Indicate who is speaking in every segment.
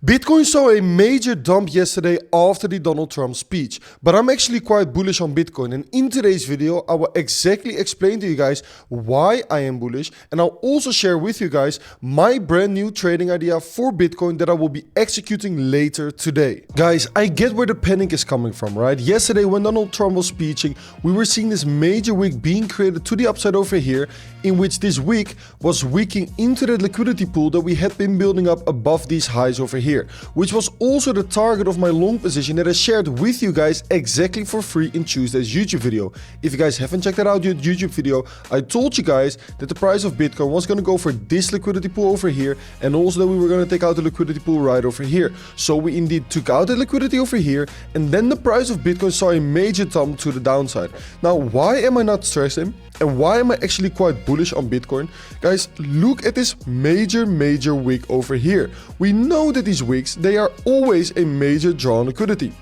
Speaker 1: Bitcoin saw a major dump yesterday after the Donald Trump speech, but I'm actually quite bullish on Bitcoin, and in today's video I will exactly explain to you guys why I am bullish, and I'll also share with you guys my brand new trading idea for Bitcoin that I will be executing later today. Guys, I get where the panic is coming from, right? Yesterday when Donald Trump was speaking, we were seeing this major wick being created to the upside over here, in which this wick was wicking into the liquidity pool that we had been building up above these highs over here, which was also the target of my long position that I shared with you guys exactly for free in Tuesday's YouTube video. If you guys haven't checked that out, your YouTube video, I told you guys that the price of Bitcoin was going to go for this liquidity pool over here, and also that we were going to take out the liquidity pool right over here. So we indeed took out the liquidity over here, and then the price of Bitcoin saw a major dump to the downside. Now, why am I not stressing? And why am I actually quite bullish on Bitcoin? Guys, look at this major wick over here. We know that these wicks, they are always a major draw on liquidity,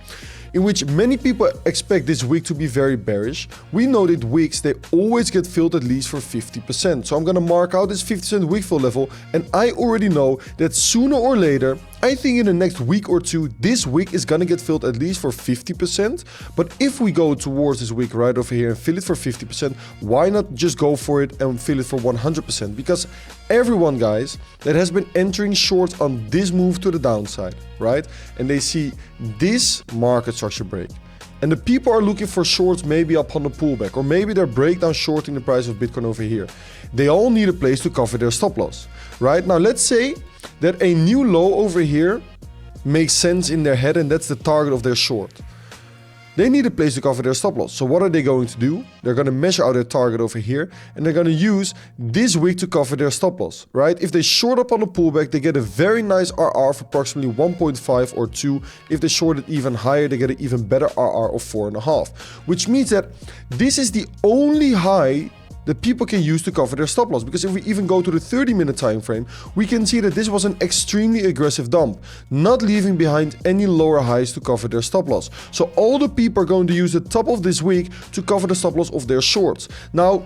Speaker 1: in which many people expect this wick to be very bearish. We know that wicks, they always get filled at least for 50%. So I'm gonna mark out this 50% wick fill level, and I already know that sooner or later, I think in the next week or two, this wick is gonna get filled at least for 50%. But if we go towards this wick right over here and fill it for 50%, why not just go for it and fill it for 100%? Because everyone, guys, that has been entering short on this move to the downside, right? And they see this market structure break, and the people are looking for shorts maybe upon the pullback, or maybe they're breakdown shorting the price of Bitcoin over here. They all need a place to cover their stop loss, right? Now, let's say that a new low over here makes sense in their head, and that's the target of their short. They need a place to cover their stop loss. So what are they going to do? They're going to measure out their target over here, and they're going to use this wick to cover their stop loss, right? If they short up on the pullback, they get a very nice RR of approximately 1.5 or 2. If they short it even higher, they get an even better RR of 4.5, which means that this is the only high that people can use to cover their stop loss. Because if we even go to the 30-minute time frame, we can see that this was an extremely aggressive dump, not leaving behind any lower highs to cover their stop loss. So all the people are going to use the top of this week to cover the stop loss of their shorts. Now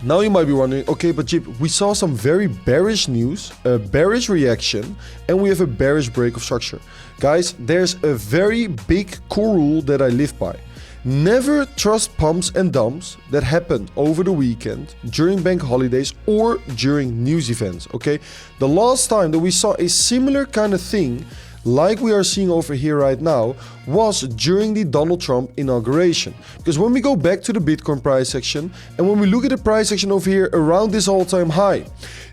Speaker 1: you might be wondering, okay, but Jip, we saw some very bearish news, a bearish reaction, and we have a bearish break of structure. Guys, there's a very big core rule that I live by. Never trust pumps and dumps that happen over the weekend, during bank holidays, or during news events, okay? The last time that we saw a similar kind of thing, like we are seeing over here right now, was during the Donald Trump inauguration. Because when we go back to the Bitcoin price section, and when we look at the price section over here around this all-time high,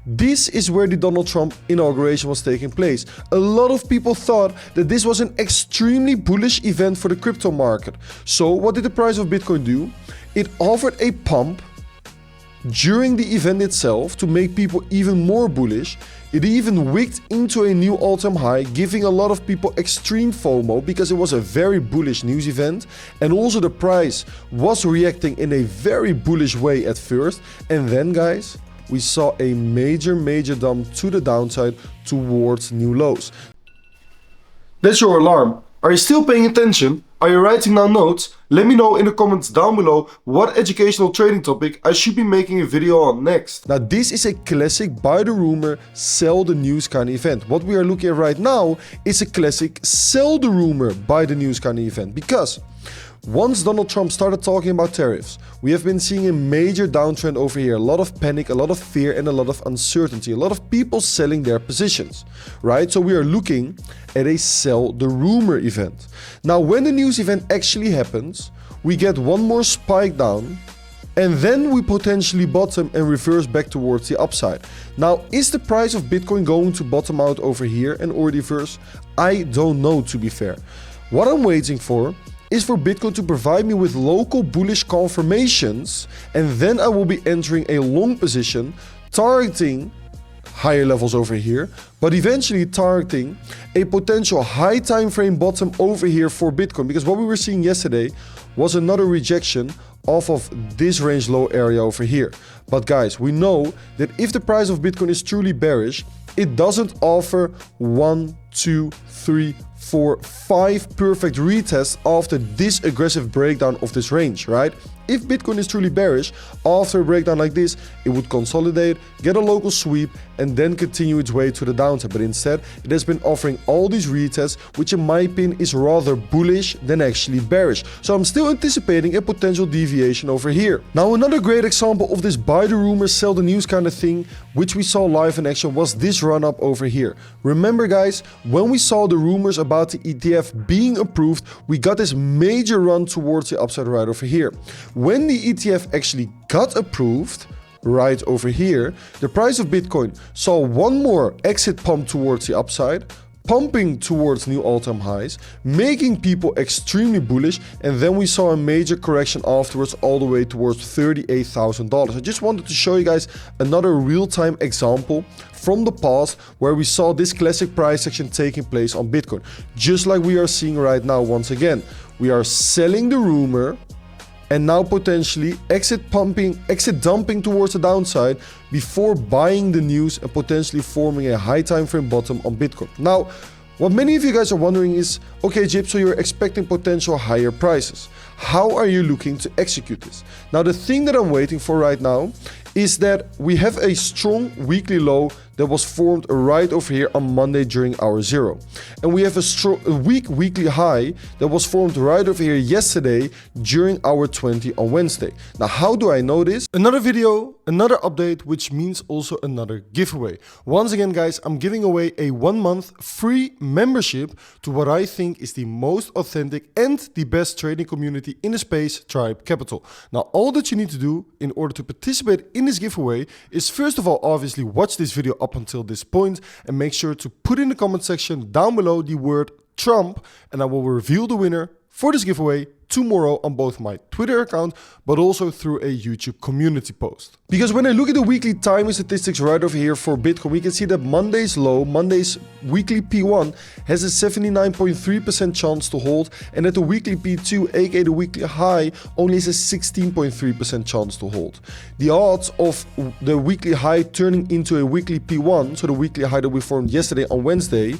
Speaker 1: this is where the Donald Trump inauguration was taking place. A lot of people thought that this was an extremely bullish event for the crypto market. So what did the price of Bitcoin do? It offered a pump during the event itself to make people even more bullish. It even wicked into a new all-time high, giving a lot of people extreme FOMO because it was a very bullish news event, and also the price was reacting in a very bullish way at first, and then, guys, we saw a major dump to the downside towards new lows. That's your alarm. Are you still paying attention? Are you writing down notes? Let me know in the comments down below what educational trading topic I should be making a video on next. Now, this is a classic buy the rumor, sell the news kind of event. What we are looking at right now is a classic sell the rumor, buy the news kind of event. Because once Donald Trump started talking about tariffs, we have been seeing a major downtrend over here. A lot of panic, a lot of fear, and a lot of uncertainty. A lot of people selling their positions, right? So we are looking at a sell the rumor event. Now, when the news event actually happens, we get one more spike down, and then we potentially bottom and reverse back towards the upside. Now, is the price of Bitcoin going to bottom out over here and or reverse? I don't know, to be fair. What I'm waiting for is for Bitcoin to provide me with local bullish confirmations, and then I will be entering a long position, targeting higher levels over here, but eventually targeting a potential high time frame bottom over here for Bitcoin. Because what we were seeing yesterday was another rejection off of this range low area over here. But guys, we know that if the price of Bitcoin is truly bearish, it doesn't offer 1, 2, 3, 4, 5 perfect retests after this aggressive breakdown of this range, right? If Bitcoin is truly bearish, after a breakdown like this, it would consolidate, get a local sweep, and then continue its way to the downside. But instead, it has been offering all these retests, which in my opinion is rather bullish than actually bearish. So I'm still anticipating a potential deviation over here. Now, another great example of this buy the rumors, sell the news kind of thing, which we saw live in action, was this run up over here. Remember guys, when we saw the rumors about the ETF being approved, we got this major run towards the upside right over here. When the ETF actually got approved, right over here, the price of Bitcoin saw one more exit pump towards the upside, pumping towards new all-time highs, making people extremely bullish, and then we saw a major correction afterwards all the way towards $38,000. I just wanted to show you guys another real-time example from the past where we saw this classic price action taking place on Bitcoin, just like we are seeing right now. Once again, we are selling the rumor and now potentially exit dumping towards the downside before buying the news and potentially forming a high time frame bottom on Bitcoin. Now, what many of you guys are wondering is, okay, Jip, so you're expecting potential higher prices. How are you looking to execute this? Now, the thing that I'm waiting for right now is that we have a strong weekly low that was formed right over here on Monday during hour 0. And we have a weak weekly high that was formed right over here yesterday during hour 20 on Wednesday. Now, how do I know this? Another video, another update, which means also another giveaway. Once again, guys, I'm giving away a 1-month free membership to what I think is the most authentic and the best trading community in the space, Tribe Capital. Now, all that you need to do in order to participate in this giveaway is, first of all, obviously watch this video up until this point and make sure to put in the comment section down below the word Trump, and I will reveal the winner for this giveaway tomorrow on both my Twitter account but also through a YouTube community post. Because when I look at the weekly timing statistics right over here for Bitcoin, we can see that Monday's low, Monday's weekly P1 has a 79.3% chance to hold, and that the weekly P2, aka the weekly high, only has a 16.3% chance to hold. The odds of the weekly high turning into a weekly P1, so the weekly high that we formed yesterday on Wednesday,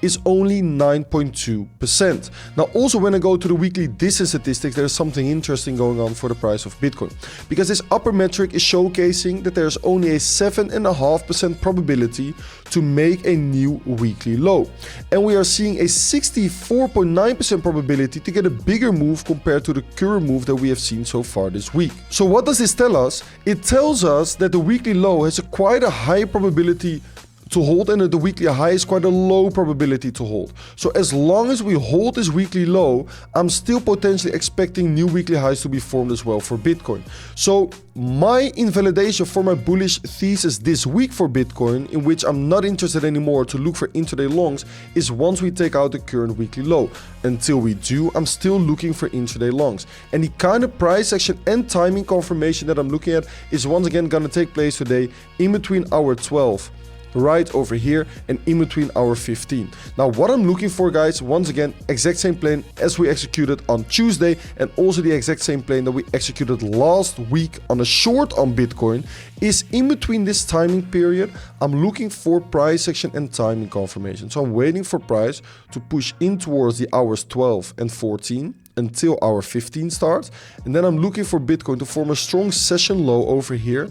Speaker 1: is only 9.2%. Now, also when I go to the weekly distance statistics, there's something interesting going on for the price of Bitcoin, because this upper metric is showcasing that there's only a 7.5% probability to make a new weekly low, and we are seeing a 64.9% probability to get a bigger move compared to the current move that we have seen so far this week. So what does this tell us? It tells us that the weekly low has quite a high probability to hold, and the weekly high is quite a low probability to hold. So as long as we hold this weekly low, I'm still potentially expecting new weekly highs to be formed as well for Bitcoin. So my invalidation for my bullish thesis this week for Bitcoin, in which I'm not interested anymore to look for intraday longs, is once we take out the current weekly low. Until we do, I'm still looking for intraday longs. And the kind of price action and timing confirmation that I'm looking at is once again going to take place today in between hour 12 right over here and in between hour 15. Now, what I'm looking for, guys, once again, exact same plan as we executed on Tuesday, and also the exact same plan that we executed last week on a short on Bitcoin, is in between this timing period, I'm looking for price action and timing confirmation. So I'm waiting for price to push in towards the hours 12 and 14 until hour 15 starts, and then I'm looking for Bitcoin to form a strong session low over here,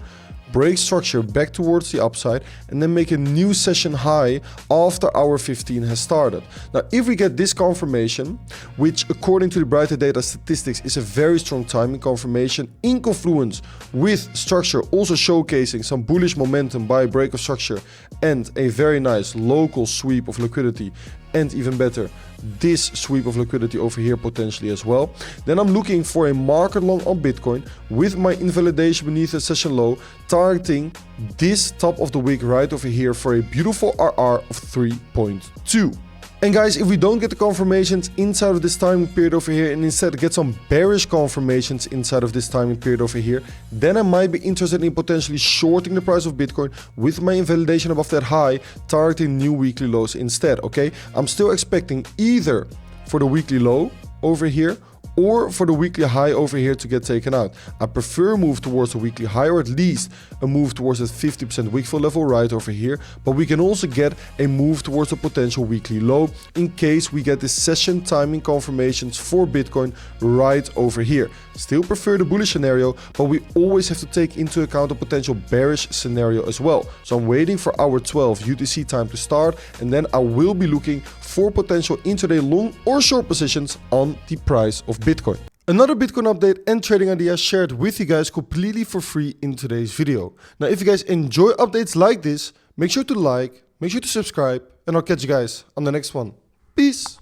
Speaker 1: break structure back towards the upside, and then make a new session high after hour 15 has started. Now, if we get this confirmation, which according to the Brighter Data statistics is a very strong timing confirmation in confluence with structure also showcasing some bullish momentum by break of structure and a very nice local sweep of liquidity, and even better, this sweep of liquidity over here potentially as well, then I'm looking for a market long on Bitcoin with my invalidation beneath the session low, targeting this top of the wick right over here for a beautiful RR of 3.2. And guys, if we don't get the confirmations inside of this timing period over here, and instead get some bearish confirmations inside of this timing period over here, then I might be interested in potentially shorting the price of Bitcoin with my invalidation above that high, targeting new weekly lows instead, okay? I'm still expecting either for the weekly low over here or for the weekly high over here to get taken out. I prefer a move towards the weekly high, or at least a move towards that 50% wick fill level right over here, but we can also get a move towards a potential weekly low in case we get the session timing confirmations for Bitcoin right over here. Still prefer the bullish scenario, but we always have to take into account a potential bearish scenario as well. So I'm waiting for hour 12 UTC time to start, and then I will be looking for potential intraday long or short positions on the price of Bitcoin. Another Bitcoin update and trading idea shared with you guys completely for free in today's video. Now, if you guys enjoy updates like this, make sure to like, make sure to subscribe, and I'll catch you guys on the next one. Peace!